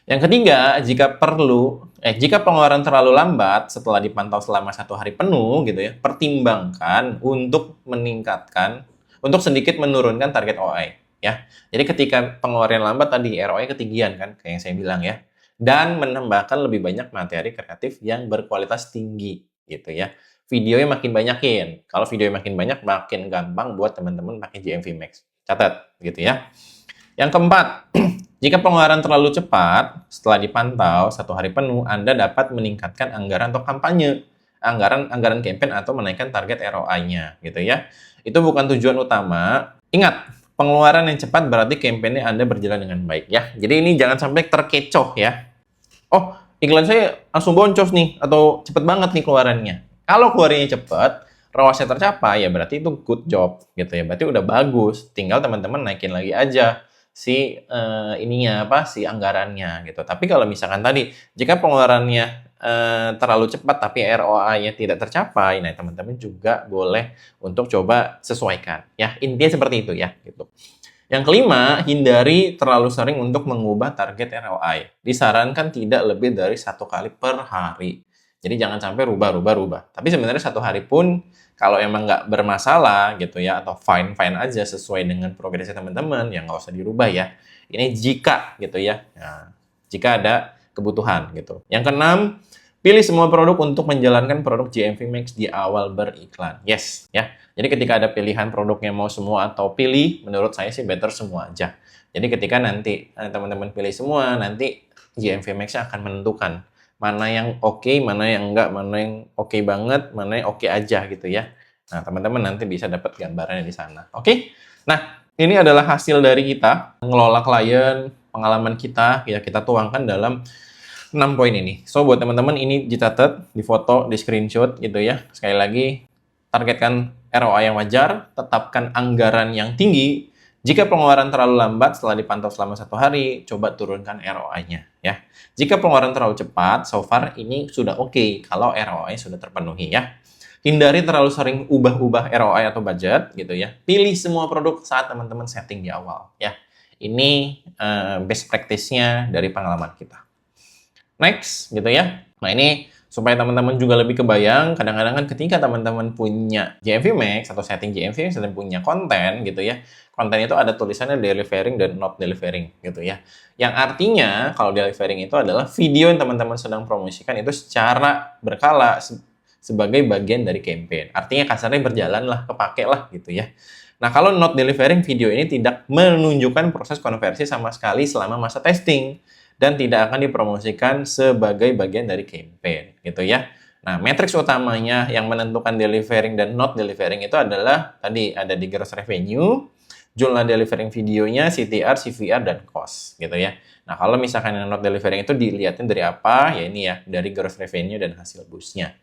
Yang ketiga, jika pengeluaran terlalu lambat setelah dipantau selama 1 hari penuh gitu ya, pertimbangkan untuk sedikit menurunkan target OI ya. Jadi ketika pengeluaran lambat tadi ROI ketinggian kan, kayak yang saya bilang ya, dan menambahkan lebih banyak materi kreatif yang berkualitas tinggi gitu ya. Videonya makin banyakin. Kalau videonya makin banyak, makin gampang buat teman-teman pakai GMV Max. Catat gitu ya. Yang keempat, jika pengeluaran terlalu cepat, setelah dipantau 1 hari penuh, Anda dapat meningkatkan anggaran atau kampanye, anggaran campaign atau menaikkan target ROI-nya, gitu ya. Itu bukan tujuan utama. Ingat, pengeluaran yang cepat berarti campaign-nya Anda berjalan dengan baik, ya. Jadi ini jangan sampai terkecoh, ya. Oh, iklan saya langsung boncos nih, atau cepet banget nih keluarannya. Kalau keluarannya cepat, ROAS-nya tercapai, ya berarti itu good job, gitu ya. Berarti udah bagus. Tinggal teman-teman naikin lagi aja si anggarannya gitu. Tapi kalau misalkan tadi jika pengeluarannya terlalu cepat tapi ROI-nya tidak tercapai, nah teman-teman juga boleh untuk coba sesuaikan ya. Intinya seperti itu ya gitu. Yang kelima, hindari terlalu sering untuk mengubah target ROI. Disarankan tidak lebih dari 1 kali per hari. Jadi jangan sampai rubah. Tapi sebenarnya 1 hari pun kalau emang nggak bermasalah gitu ya, atau fine-fine aja sesuai dengan progresnya teman-teman, ya nggak usah dirubah ya. Ini jika gitu ya. Nah, jika ada kebutuhan gitu. Yang keenam, pilih semua produk untuk menjalankan produk GMV Max di awal beriklan. Yes, ya. Jadi ketika ada pilihan produknya mau semua atau pilih, menurut saya sih better semua aja. Jadi ketika nanti teman-teman pilih semua, nanti GMV Max akan menentukan mana yang oke, mana yang enggak, mana yang oke banget, mana yang oke aja gitu ya. Nah, teman-teman nanti bisa dapat gambarannya di sana. Oke? Nah, ini adalah hasil dari kita mengelola klien, pengalaman kita, ya kita tuangkan dalam 6 poin ini. So, buat teman-teman ini dicatat, difoto, di screenshot gitu ya. Sekali lagi, targetkan ROI yang wajar, tetapkan anggaran yang tinggi. Jika pengeluaran terlalu lambat setelah dipantau selama 1 hari, coba turunkan ROI-nya ya. Jika pengeluaran terlalu cepat, so far ini sudah oke kalau ROI sudah terpenuhi ya. Hindari terlalu sering ubah-ubah ROI atau budget gitu ya. Pilih semua produk saat teman-teman setting di awal ya. Ini best practice-nya dari pengalaman kita. Next gitu ya. Nah ini supaya teman-teman juga lebih kebayang, kadang-kadang kan ketika teman-teman punya GMV Max atau setting GMV Max dan punya konten gitu ya, konten itu ada tulisannya delivering dan not delivering gitu ya. Yang artinya kalau delivering itu adalah video yang teman-teman sedang promosikan itu secara berkala sebagai bagian dari campaign. Artinya kasarnya berjalan lah, kepake lah gitu ya. Nah kalau not delivering, video ini tidak menunjukkan proses konversi sama sekali selama masa testing dan tidak akan dipromosikan sebagai bagian dari campaign gitu ya. Nah, matriks utamanya yang menentukan delivering dan not delivering itu adalah tadi ada di gross revenue, jumlah delivering videonya, CTR, CVR, dan cost gitu ya. Nah, kalau misalkan yang not delivering itu dilihatin dari apa? Ya ini ya, dari gross revenue dan hasil boost-nya.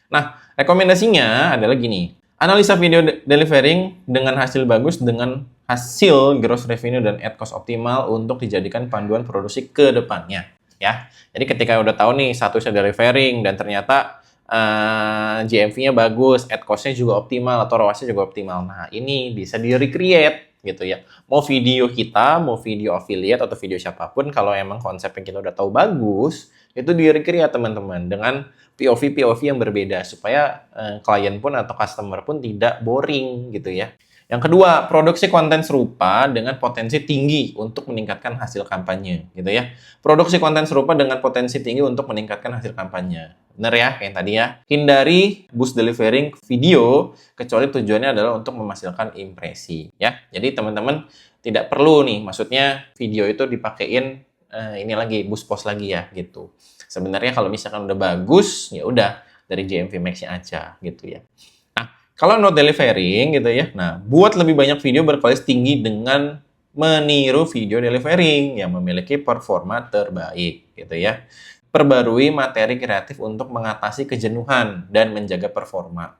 Nah, rekomendasinya adalah gini. Analisa video delivering dengan hasil bagus dengan hasil gross revenue dan ad cost optimal untuk dijadikan panduan produksi ke depannya ya. Jadi ketika udah tahu nih statusnya delivering dan ternyata GMV-nya bagus, ad cost-nya juga optimal atau ROAS-nya juga optimal. Nah, ini bisa di-recreate gitu ya. Mau video kita, mau video affiliate atau video siapapun, kalau emang konsep yang kita udah tahu bagus, itu di-recreate teman-teman dengan POV yang berbeda supaya klien pun atau customer pun tidak boring gitu ya. Yang kedua, produksi konten serupa dengan potensi tinggi untuk meningkatkan hasil kampanye gitu ya. Produksi konten serupa dengan potensi tinggi untuk meningkatkan hasil kampanye. Bener ya, kayak tadi ya. Hindari boost delivering video kecuali tujuannya adalah untuk menghasilkan impresi ya. Jadi teman-teman tidak perlu nih, maksudnya video itu dipakein ini lagi, boost post lagi ya, gitu. Sebenarnya kalau misalkan udah bagus, ya udah dari JMV Max-nya aja, gitu ya. Nah, kalau not delivering gitu ya, nah buat lebih banyak video berkualitas tinggi dengan meniru video delivering yang memiliki performa terbaik, gitu ya. Perbarui materi kreatif untuk mengatasi kejenuhan dan menjaga performa.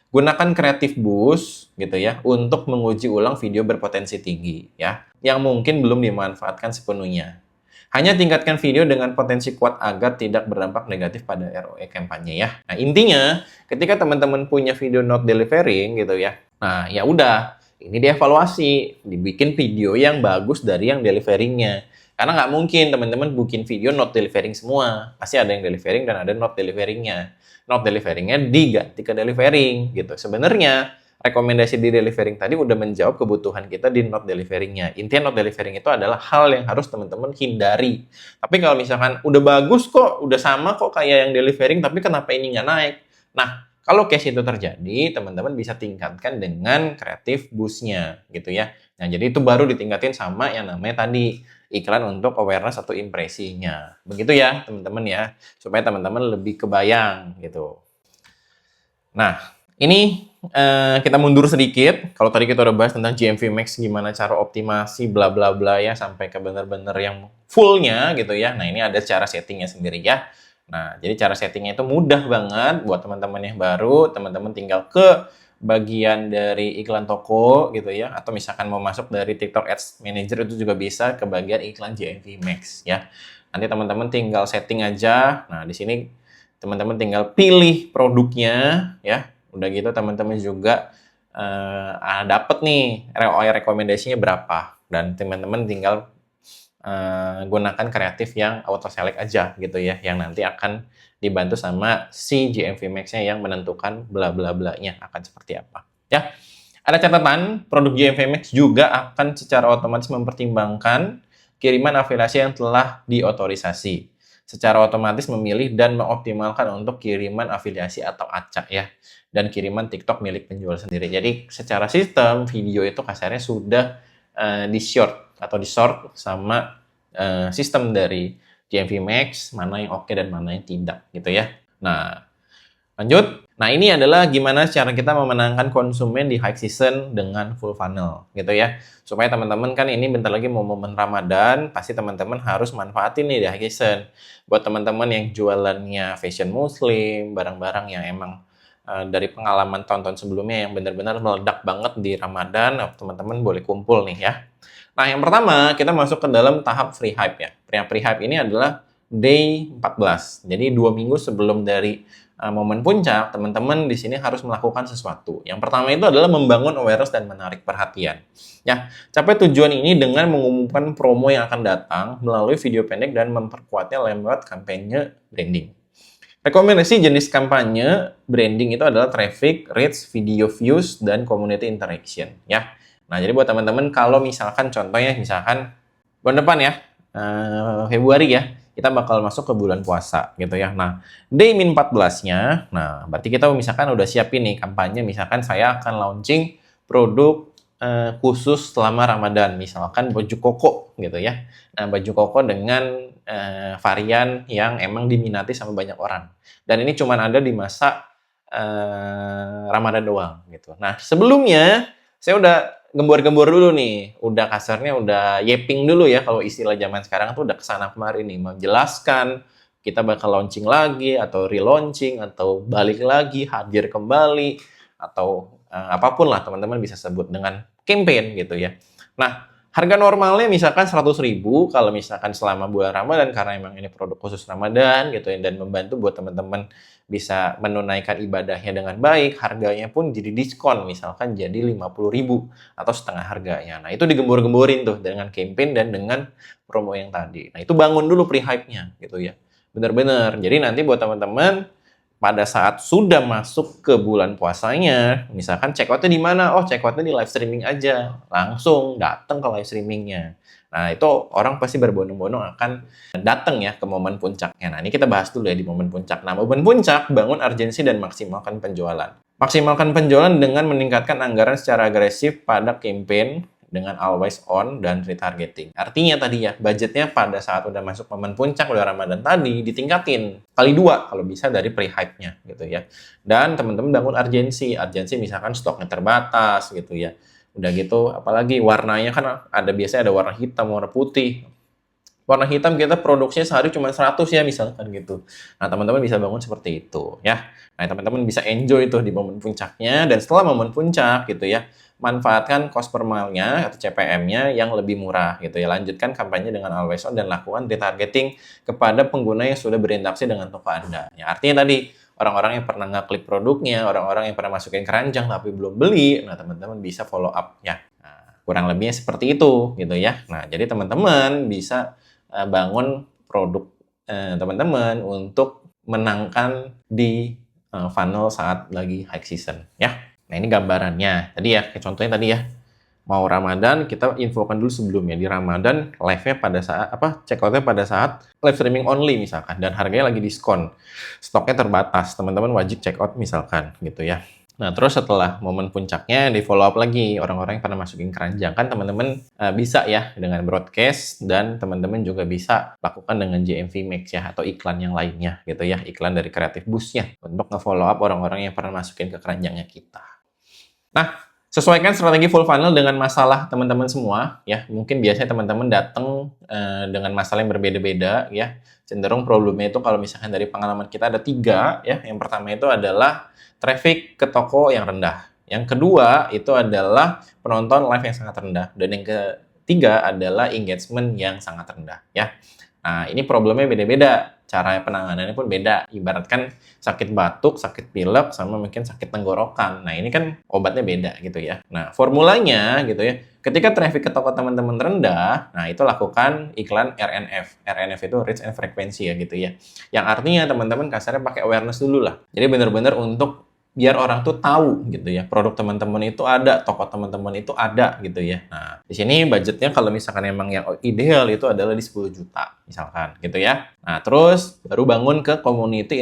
Gunakan Creative Boost gitu ya untuk menguji ulang video berpotensi tinggi ya yang mungkin belum dimanfaatkan sepenuhnya. Hanya tingkatkan video dengan potensi kuat agar tidak berdampak negatif pada ROI kampanye ya. Nah, intinya ketika teman-teman punya video not delivering gitu ya. Nah, ya udah, ini dievaluasi, dibikin video yang bagus dari yang deliveringnya. Karena nggak mungkin teman-teman bikin video not delivering semua. Pasti ada yang delivering dan ada not deliveringnya. Not deliveringnya diganti ke delivering gitu. Sebenarnya rekomendasi di delivering tadi udah menjawab kebutuhan kita di not deliveringnya. Intinya not delivering itu adalah hal yang harus teman-teman hindari. Tapi kalau misalkan udah bagus kok, udah sama kok kayak yang delivering, tapi kenapa ini nggak naik? Nah, kalau case itu terjadi, teman-teman bisa tingkatkan dengan Creative Boost-nya gitu ya. Nah, jadi itu baru ditingkatin sama yang namanya tadi iklan untuk awareness atau impresinya. Begitu ya, teman-teman ya, supaya teman-teman lebih kebayang gitu. Nah, ini kita mundur sedikit. Kalau tadi kita udah bahas tentang GMV Max, gimana cara optimasi bla bla bla ya sampai ke bener-bener yang fullnya gitu ya. Nah, ini ada cara settingnya sendiri ya. Nah, jadi cara settingnya itu mudah banget buat teman-teman yang baru. Teman-teman tinggal ke bagian dari iklan toko gitu ya, atau misalkan mau masuk dari TikTok Ads Manager itu juga bisa ke bagian iklan GMV Max ya. Nanti teman-teman tinggal setting aja. Nah, di sini teman-teman tinggal pilih produknya ya. Udah gitu teman-teman juga dapat nih ROI rekomendasinya berapa, dan teman-teman tinggal gunakan kreatif yang auto select aja gitu ya, yang nanti akan dibantu sama si GMV Max-nya yang menentukan bla bla bla-nya akan seperti apa ya. Ada catatan, produk GMV Max juga akan secara otomatis mempertimbangkan kiriman afiliasi yang telah diotorisasi, secara otomatis memilih dan mengoptimalkan untuk kiriman afiliasi atau acak ya, dan kiriman TikTok milik penjual sendiri. Jadi secara sistem video itu kasarnya sudah di-sort atau di-sort sama sistem dari GMV Max, mana yang oke dan mana yang tidak gitu ya. Nah, lanjut. Nah, ini adalah gimana cara kita memenangkan konsumen di high season dengan full funnel gitu ya. Supaya teman-teman kan ini bentar lagi mau momen Ramadan, pasti teman-teman harus manfaatin nih di high season. Buat teman-teman yang jualannya fashion muslim, barang-barang yang emang dari pengalaman tahun-tahun sebelumnya yang benar-benar meledak banget di Ramadan, teman-teman boleh kumpul nih ya. Nah, yang pertama kita masuk ke dalam tahap free hype ya. Free hype ini adalah day 14. Jadi 2 minggu sebelum dari momen puncak, teman-teman di sini harus melakukan sesuatu. Yang pertama itu adalah membangun awareness dan menarik perhatian. Ya, capai tujuan ini dengan mengumumkan promo yang akan datang melalui video pendek dan memperkuatnya lewat kampanye branding. Rekomendasi jenis kampanye branding itu adalah traffic, reach, video views, dan community interaction. Ya, nah jadi buat teman-teman kalau misalkan contohnya misalkan bulan depan ya, Februari ya, kita bakal masuk ke bulan puasa gitu ya. Nah, day min 14-nya, nah berarti kita misalkan udah siapin nih kampanye, misalkan saya akan launching produk khusus selama Ramadan, misalkan baju koko gitu ya. Nah, baju koko dengan varian yang emang diminati sama banyak orang. Dan ini cuma ada di masa Ramadan doang gitu. Nah, sebelumnya saya udah gembor-gembor dulu nih, udah kasarnya udah yeping dulu ya, kalau istilah zaman sekarang tuh udah kesana kemari nih, menjelaskan kita bakal launching lagi, atau relaunching, atau balik lagi, hadir kembali, atau apapun lah teman-teman bisa sebut dengan campaign gitu ya. Nah, harga normalnya misalkan 100.000 kalau misalkan selama bulan Ramadan, karena emang ini produk khusus Ramadan gitu ya, dan membantu buat teman-teman bisa menunaikan ibadahnya dengan baik, harganya pun jadi diskon, misalkan jadi 50.000 atau setengah harganya. Nah, itu digembur-gemburin tuh dengan campaign dan dengan promo yang tadi. Nah, itu bangun dulu pre-hype-nya gitu ya. Bener-bener. Jadi nanti buat teman-teman pada saat sudah masuk ke bulan puasanya, misalkan check out-nya di mana? Oh, check out-nya di live streaming aja. Langsung datang ke live streaming-nya. Nah, itu orang pasti berbondong-bondong akan datang ya ke momen puncaknya. Nah, ini kita bahas dulu ya di momen puncak. Nah, momen puncak, bangun urgensi dan maksimalkan penjualan. Maksimalkan penjualan dengan meningkatkan anggaran secara agresif pada campaign dengan always on dan retargeting. Artinya tadi ya, budgetnya pada saat udah masuk momen puncak udah Ramadan tadi ditingkatin kali 2 kalau bisa dari pre-hype-nya gitu ya. Dan teman-teman bangun urgensi misalkan stoknya terbatas gitu ya. Udah gitu, apalagi warnanya kan biasanya ada warna hitam, warna putih. Warna hitam kita produksinya sehari cuma 100 ya misalkan gitu. Nah, teman-teman bisa bangun seperti itu ya. Nah, teman-teman bisa enjoy tuh di momen puncaknya, dan setelah momen puncak gitu ya, manfaatkan cost per mile-nya atau CPM-nya yang lebih murah gitu ya. Lanjutkan kampanye dengan always on dan lakukan retargeting kepada pengguna yang sudah berinteraksi dengan toko Anda. Ya, artinya tadi orang-orang yang pernah ngeklik produknya, orang-orang yang pernah masukin keranjang tapi belum beli, nah teman-teman bisa follow up ya. Nah, kurang lebihnya seperti itu gitu ya. Nah, jadi teman-teman bisa bangun produk teman-teman untuk menangkan di funnel saat lagi high season ya. Nah, ini gambarannya. Tadi ya, kayak contohnya tadi ya. Mau Ramadan, kita infokan dulu sebelumnya. Di Ramadan, live-nya pada saat, check-out-nya pada saat live streaming only misalkan. Dan harganya lagi diskon. Stoknya terbatas. Teman-teman wajib check-out misalkan gitu ya. Nah, terus setelah momen puncaknya, di follow up lagi orang-orang yang pernah masukin keranjang. Kan teman-teman bisa ya dengan broadcast, dan teman-teman juga bisa lakukan dengan JMV Max ya, atau iklan yang lainnya gitu ya, iklan dari Creative Boost-nya untuk nge-follow up orang-orang yang pernah masukin ke keranjangnya kita. Nah, sesuaikan strategi full funnel dengan masalah teman-teman semua ya. Mungkin biasanya teman-teman datang dengan masalah yang berbeda-beda ya. Cenderung problemnya itu kalau misalkan dari pengalaman kita ada 3 ya. Yang pertama itu adalah traffic ke toko yang rendah. Yang kedua itu adalah penonton live yang sangat rendah. Dan yang ketiga adalah engagement yang sangat rendah ya. Nah, ini problemnya beda-beda. Cara penanganannya pun beda. Ibaratkan sakit batuk, sakit pilek, sama mungkin sakit tenggorokan. Nah, ini kan obatnya beda gitu ya. Nah, formulanya gitu ya. Ketika traffic ke toko teman-teman rendah, nah itu lakukan iklan RNF. RNF itu reach and frequency ya gitu ya. Yang artinya teman-teman kasarnya pakai awareness dulu lah. Jadi benar-benar untuk biar orang tuh tahu gitu ya, produk teman-teman itu ada, toko teman-teman itu ada gitu ya. Nah, di sini budgetnya kalau misalkan emang yang ideal itu adalah di 10 juta misalkan gitu ya. Nah, terus baru bangun ke community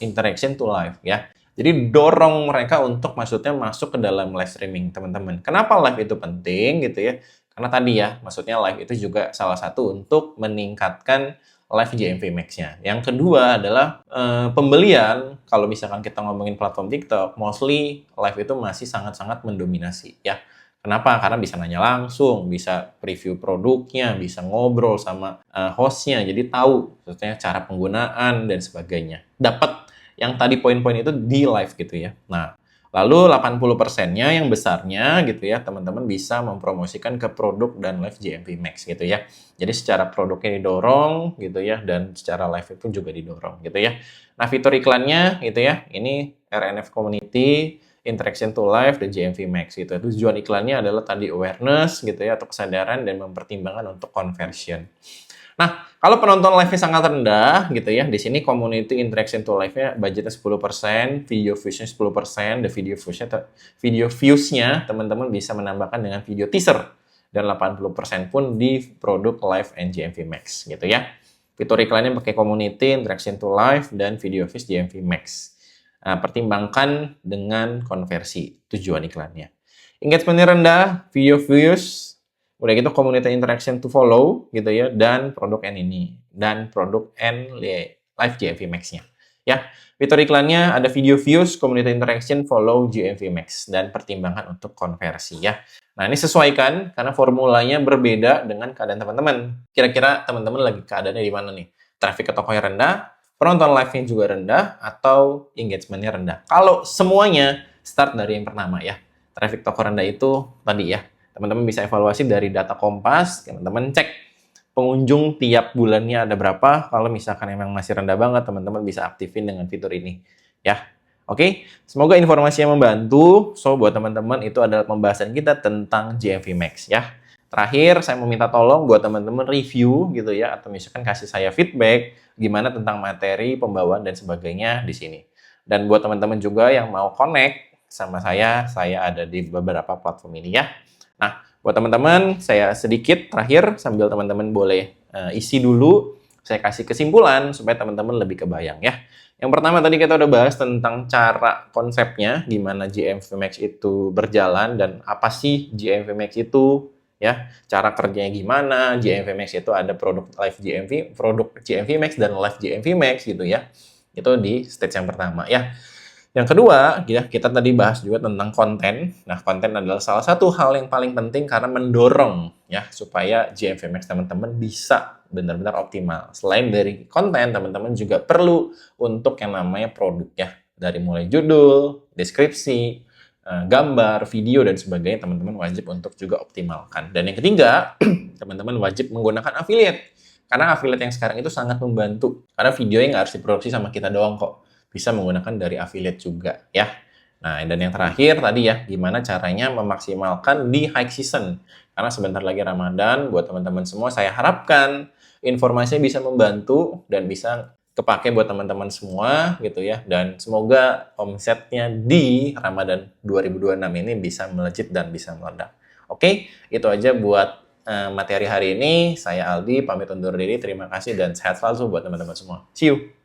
interaction to live ya. Jadi dorong mereka untuk maksudnya masuk ke dalam live streaming teman-teman. Kenapa live itu penting gitu ya? Karena tadi ya, maksudnya live itu juga salah satu untuk meningkatkan live JMV Max-nya. Yang kedua adalah pembelian. Kalau misalkan kita ngomongin platform TikTok, mostly live itu masih sangat-sangat mendominasi ya. Kenapa? Karena bisa nanya langsung, bisa preview produknya, bisa ngobrol sama hostnya, jadi tahu maksudnya cara penggunaan dan sebagainya. Dapat yang tadi poin-poin itu di live gitu ya. Nah, lalu 80%-nya yang besarnya gitu ya, teman-teman bisa mempromosikan ke produk dan live JMV Max gitu ya. Jadi secara produknya didorong gitu ya, dan secara live pun juga didorong gitu ya. Nah, fitur iklannya gitu ya, ini RNF Community, Interaction to Live, dan JMV Max gitu. Tujuan iklannya adalah tadi awareness gitu ya, atau kesadaran dan mempertimbangkan untuk conversion. Nah, kalau penonton live-nya sangat rendah gitu ya, di sini community interaction to live-nya budgetnya 10%, video views-nya 10%, dan video views-nya teman-teman bisa menambahkan dengan video teaser, dan 80% pun di produk live and JMV Max gitu ya. Fitur iklannya pakai community, interaction to live, dan video views JMV Max. Nah, pertimbangkan dengan konversi tujuan iklannya. Engagement-nya rendah, video views, udah gitu community interaction to follow gitu ya, dan produk live JMV Max-nya. Ya, fitur iklannya ada video views, community interaction, follow, JMV Max, dan pertimbangan untuk konversi ya. Nah, ini sesuaikan karena formulanya berbeda dengan keadaan teman-teman. Kira-kira teman-teman lagi keadaannya di mana nih? Traffic ke tokonya rendah, penonton live-nya juga rendah, atau engagement-nya rendah. Kalau semuanya start dari yang pertama ya. Traffic toko rendah itu tadi ya. Teman-teman bisa evaluasi dari data Kompas, teman-teman cek pengunjung tiap bulannya ada berapa. Kalau misalkan emang masih rendah banget, teman-teman bisa aktifin dengan fitur ini. Ya, oke. Semoga informasinya membantu. So, buat teman-teman itu adalah pembahasan kita tentang JMV Max ya. Terakhir, saya mau minta tolong buat teman-teman review gitu ya, atau misalkan kasih saya feedback gimana tentang materi, pembawaan, dan sebagainya di sini. Dan buat teman-teman juga yang mau connect sama saya ada di beberapa platform ini ya. Nah, buat teman-teman, saya sedikit terakhir sambil teman-teman boleh isi dulu. Saya kasih kesimpulan supaya teman-teman lebih kebayang ya. Yang pertama tadi kita udah bahas tentang cara konsepnya, gimana JMV Max itu berjalan, dan apa sih JMV Max itu, ya. Cara kerjanya gimana, GMV Max itu ada produk live GMV, produk GMV Max dan live GMV Max gitu ya. Itu di stage yang pertama ya. Yang kedua, ya, kita tadi bahas juga tentang konten. Nah, konten adalah salah satu hal yang paling penting karena mendorong ya supaya GMV Max teman-teman bisa benar-benar optimal. Selain dari konten, teman-teman juga perlu untuk yang namanya produk ya. Dari mulai judul, deskripsi, gambar, video, dan sebagainya, teman-teman wajib untuk juga optimalkan. Dan yang ketiga, teman-teman wajib menggunakan affiliate. Karena affiliate yang sekarang itu sangat membantu. Karena videonya nggak harus diproduksi sama kita doang kok. Bisa menggunakan dari affiliate juga ya. Nah, dan yang terakhir tadi ya, gimana caranya memaksimalkan di high season. Karena sebentar lagi Ramadan, buat teman-teman semua saya harapkan informasinya bisa membantu dan bisa kepake buat teman-teman semua gitu ya. Dan semoga omsetnya di Ramadan 2026 ini bisa melejit dan bisa meledak. Oke, itu aja buat materi hari ini. Saya Aldi, pamit undur diri. Terima kasih dan sehat selalu buat teman-teman semua. See you!